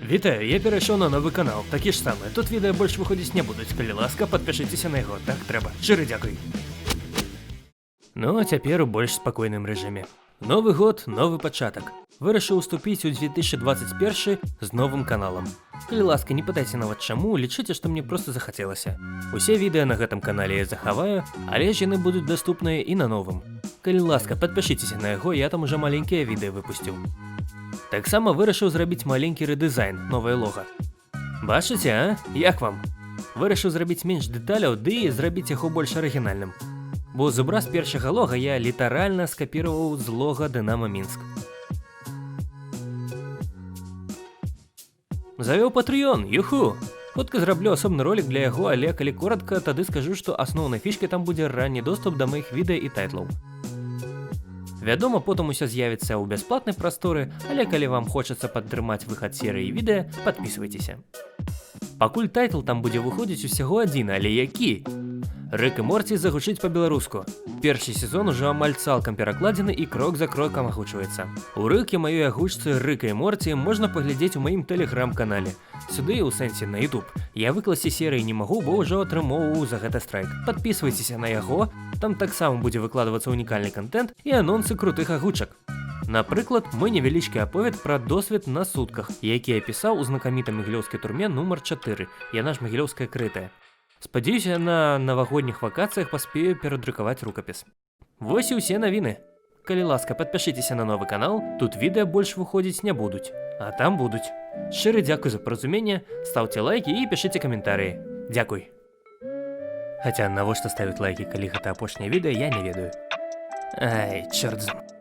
Вітаю, я перайшоў на новы канал, такі ж самы. Тут відэа больш выходзіць не будуць, калі ласка, падпішыцеся на яго, так трэба. Шчыры дзякуй. Ну, а цяпер у больш спакойным рэжыме. Новы год, новы пачатак. Вырашыў уступіць у 2021 з новым каналам. Калі ласка, не пытайце нават чаму, лічыце, што мне проста захацелася. Усе відэа на гэтым канале я захаваю, але ж яны будуць даступныя і на новым. Калі ласка, падпішыцеся на яго, я там ужо маленькія відэа выпусціў. Таксама вырашыў зрабіць маленькі рэдызайн, новае лога. Бачыце, а? Як вам? Вырашыў зрабіць менш дэталяў, ды і зрабіць яго больш арыгінальным. Бо зубра з першага лога я літаральна скапіраваў з лога Дынамо Мінск. Завёў Patreon, юху! Хутка зраблю асобны ролік для яго, але калі коратка, тады скажу, што асноўнай фішкай там будзе ранні доступ да маіх відэа і тайтлаў. Вядома, потым усё з'явіцца ў бясплатнай прасторы, але калі вам хочацца падтрымаць выхад серыі відэа, падпісвайцеся. Пакуль тайтл там будзе выходзіць усяго адзін, але які? Рык і Морці загучыць па-беларуску. Першы сезон ужо амаль цалкам перакладзены і крок за крокам агучваецца. У Рык і маёй агучцы Рыка і Морці можна паглядзець у маім тэлеграм-канале. Сюды, у сэнсе на YouTube. Я выкласці серыі не магу, бо ўжо атрымоўваў за гэта страйк. Падпісвайцеся на яго, там таксама будзе выкладвацца унікальны кантэнт і анонсы крутых агучак. Напрыклад, мой невялічкі аповед пра досвед на сутках, які я пісаў у знакамітай магілёўскай турме нумар 4, яна ж магілёўская крытая. Спадзяюся, на навагодніх вакацыях паспею перадрукаваць рукапіс. Вось і ўсе навіны. Калі ласка, падпішыцеся на новы канал, тут відэа больш выходзіць не будуць, а там будуць. Шчыры дзякуй за паразуменне, стаўце лайкі і пішыце каментарыі. Дзякуй. Хаця навошта ставіць лайкі, калі гэта апошняе відэа, я не ведаю. Ай, чорт з...